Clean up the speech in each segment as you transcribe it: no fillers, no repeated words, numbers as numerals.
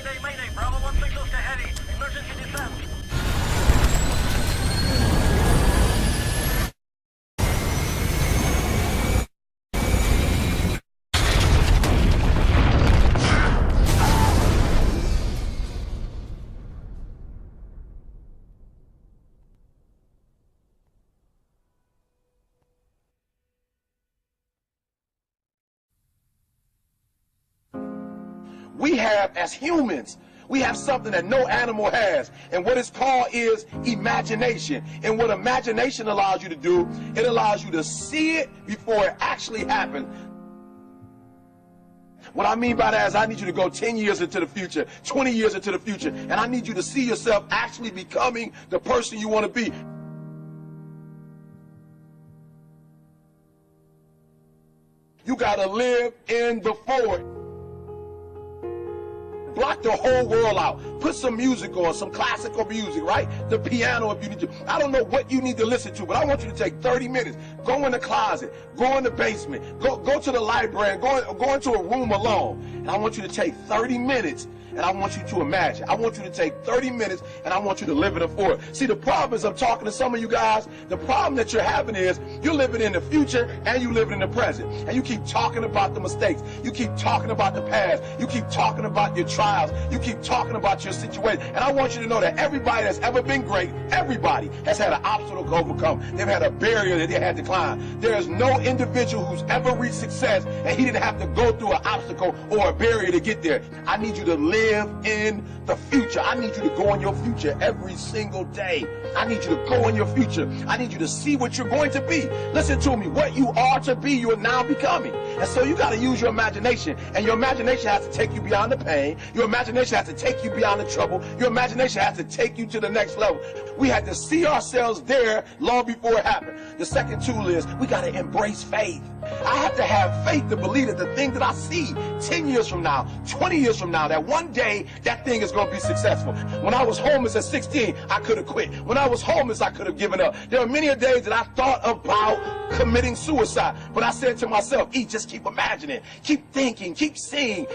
Mayday. Bravo 1 signals to heavy. Emergency descent. We have, as humans, we have something that no animal has. And what it's called is imagination. And what imagination allows you to do, it allows you to see it before it actually happens. What I mean by that is I need you to go 10 years into the future, 20 years into the future, and I need you to see yourself actually becoming the person you want to be. You got to live in the forward. Block the whole world out. Put some music on, some classical music, right? The piano if you need to. I don't know what you need to listen to, but I want you to take 30 minutes. Go in the closet. Go in the basement. Go to the library. Go into a room alone. And I want you to take 30 minutes and I want you to imagine. I want you to take 30 minutes and I want you to live in the forward. See, the problem is I'm talking to some of you guys. The problem that you're having is you're living in the future and you living in the present. And you keep talking about the mistakes. You keep talking about the past. You keep talking about your trials. You keep talking about your situation. And I want you to know that everybody that's ever been great, everybody has had an obstacle to overcome. They've had a barrier that they had to climb. There is no individual who's ever reached success and he didn't have to go through an obstacle or a barrier to get there. I need you to live in the future. I need you to go in your future every single day. I need you to go in your future. I need you to see what you're going to be. Listen to me. What you are to be, you are now becoming. And so you got to use your imagination. And your imagination has to take you beyond the pain. Your imagination has to take you beyond the trouble. Your imagination has to take you to the next level. We had to see ourselves there long before it happened. The second tool is we got to embrace faith. I have to have faith to believe that the thing that I see 10 years from now, 20 years from now, that one day that thing is going to be successful. When I was homeless at 16, I could have quit. When I was homeless, I could have given up. There are many days that I thought about committing suicide, but I said to myself, just keep imagining, keep thinking, keep seeing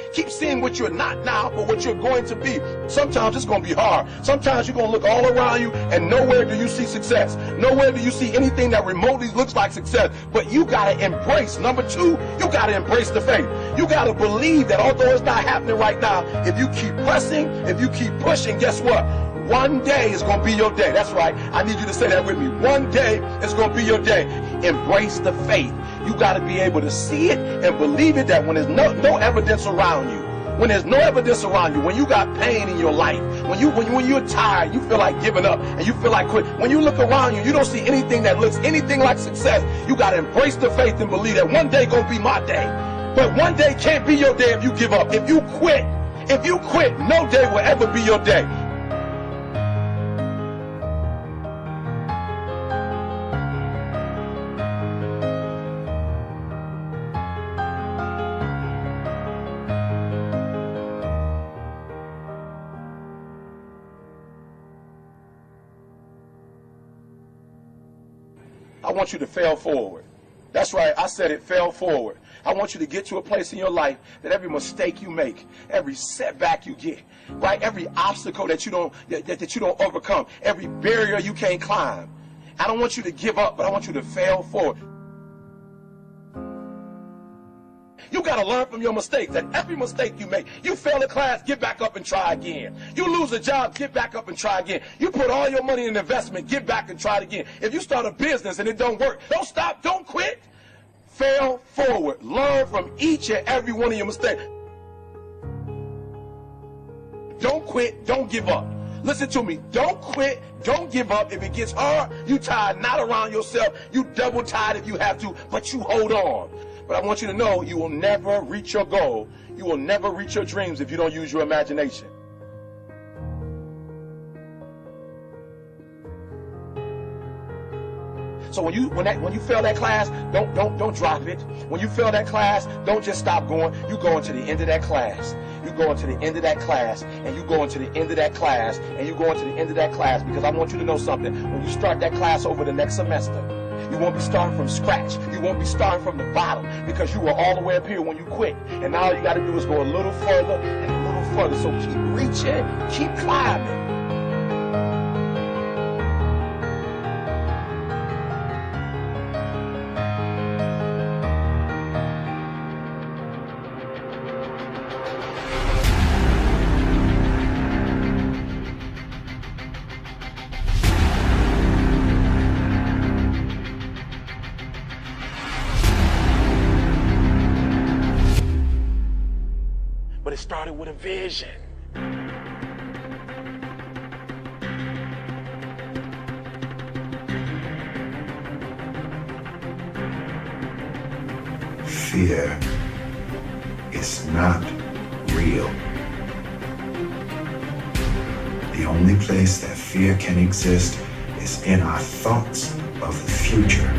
what you're not now, but what you're going to be. Sometimes it's going to be hard. Sometimes you're going to look all around you and nowhere do you see success. Nowhere do you see anything that remotely looks like success, but you got to embrace. Number two, you got to embrace the faith. You got to believe that although it's not happening right now, if you keep pressing, if you keep pushing, guess what? One day is going to be your day. That's right. I need you to say that with me. One day is going to be your day. Embrace the faith. You got to be able to see it and believe it, that when there's no evidence around you, when there's no evidence around you, when you got pain in your life, when you're tired, you feel like giving up and you feel like quit. When you look around you, you don't see anything that looks anything like success. You got to embrace the faith and believe that one day gonna be my day. But one day can't be your day if you give up. If you quit, no day will ever be your day. I want you to fail forward. That's right, I said it, fail forward. I want you to get to a place in your life that every mistake you make, every setback you get, right, every obstacle that you don't overcome, every barrier you can't climb. I don't want you to give up, but I want you to fail forward. You got to learn from your mistakes. And every mistake you make, you fail a class, get back up and try again. You lose a job, get back up and try again. You put all your money in investment, get back and try it again. If you start a business and it don't work, don't stop, don't quit. Fail forward. Learn from each and every one of your mistakes. Don't quit, don't give up. Listen to me, don't quit, don't give up. If it gets hard, you tie a knot around yourself, you double tie it if you have to, but you hold on. But I want you to know you will never reach your goal. You will never reach your dreams if you don't use your imagination. So when you fail that class, don't drop it. When you fail that class, don't just stop going. You go into the end of that class. You go into the end of that class, and you go into the end of that class, and you go into the end of that class, because I want you to know something. When you start that class over the next semester, you won't be starting from scratch. You won't be starting from the bottom, because you were all the way up here when you quit. And now all you got to do is go a little further and a little further. So keep reaching, keep climbing. But it started with a vision. Fear is not real. The only place that fear can exist is in our thoughts of the future.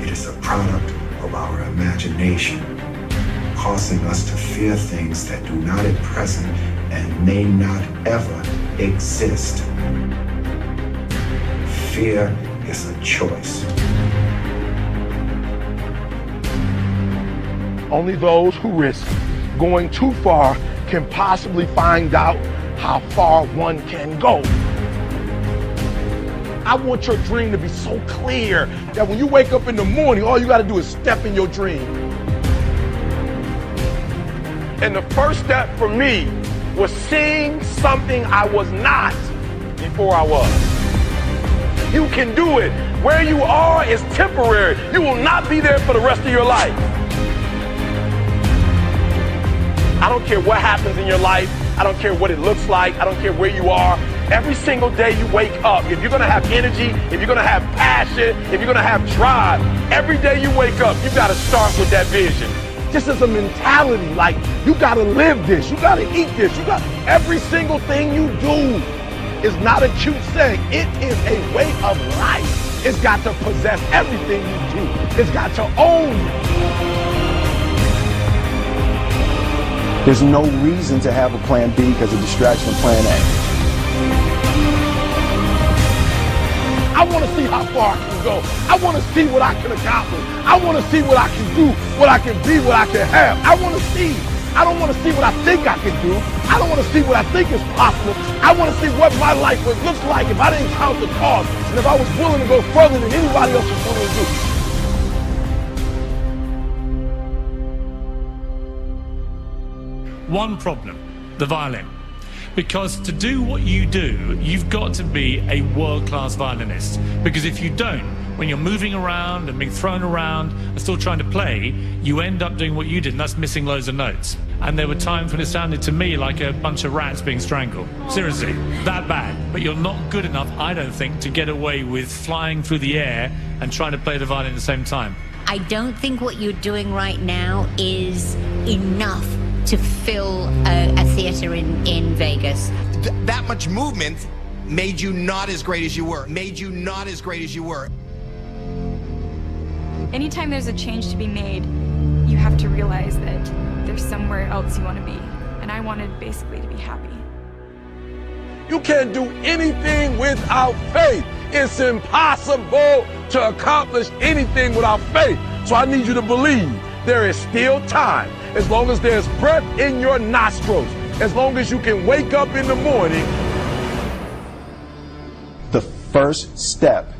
It is a product of our imagination, causing us to fear things that do not at present and may not ever exist. Fear is a choice. Only those who risk going too far can possibly find out how far one can go. I want your dream to be so clear that when you wake up in the morning, all you got to do is step in your dream. And the first step for me was seeing something I was not before I was. You can do it. Where you are is temporary. You will not be there for the rest of your life. I don't care what happens in your life. I don't care what it looks like. I don't care where you are. Every single day you wake up, if you're gonna have energy, if you're gonna have passion, if you're gonna have drive, every day you wake up, you gotta start with that vision. Just as a mentality, like you gotta live this, you gotta eat this, you got every single thing you do is not a cute saying. It is a way of life. It's got to possess everything you do. It's got to own you. There's no reason to have a plan B because of distraction of plan A. I want to see how far I can go. I want to see what I can accomplish. I want to see what I can do, what I can be, what I can have. I want to see. I don't want to see what I think I can do. I don't want to see what I think is possible. I want to see what my life would look like if I didn't count the cost and if I was willing to go further than anybody else was willing to do. One problem, the violin. Because to do what you do, you've got to be a world-class violinist. Because if you don't, when you're moving around and being thrown around and still trying to play, you end up doing what you did, and that's missing loads of notes. And there were times when it sounded to me like a bunch of rats being strangled. Seriously, that bad. But you're not good enough, I don't think, to get away with flying through the air and trying to play the violin at the same time. I don't think what you're doing right now is enough to fill a theater in Vegas. That much movement made you not as great as you were. Made you not as great as you were. Anytime there's a change to be made, you have to realize that there's somewhere else you want to be. And I wanted basically to be happy. You can't do anything without faith. It's impossible to accomplish anything without faith. So I need you to believe there is still time. As long as there's breath in your nostrils, as long as you can wake up in the morning. The first step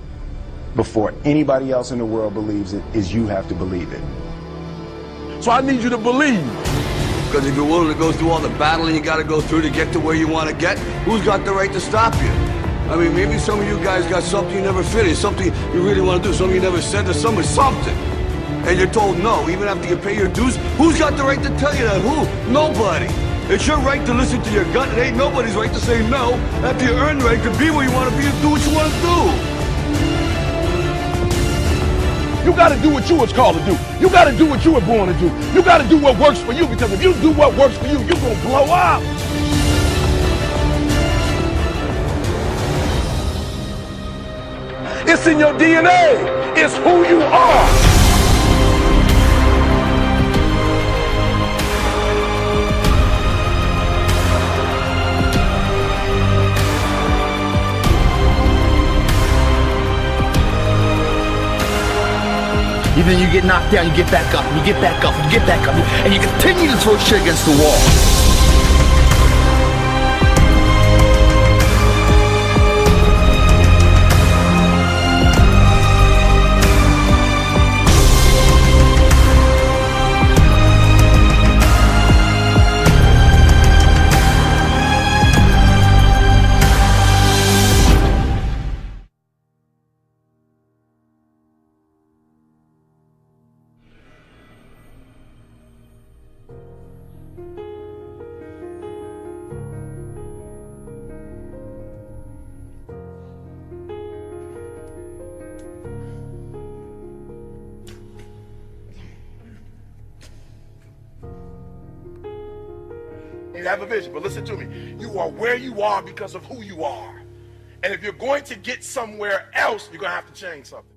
before anybody else in the world believes it is you have to believe it. So I need you to believe. Because if you're willing to go through all the battling you got to go through to get to where you want to get, who's got the right to stop you? I mean, maybe some of you guys got something you never finished, something you really want to do, something you never said to somebody, something. And you're told no, even after you pay your dues. Who's got the right to tell you that? Who? Nobody. It's your right to listen to your gut. It ain't nobody's right to say no after you earn the right to be where you want to be and do what you want to do. You got to do what you was called to do. You got to do what you were born to do. You got to do what works for you, because if you do what works for you, you're going to blow up. It's in your DNA. It's who you are. Then you get knocked down, you get back up, and you get back up, and you get back up, and you continue to throw shit against the wall. you have a vision, but listen to me. You are where you are because of who you are. And if you're going to get somewhere else, you're going to have to change something.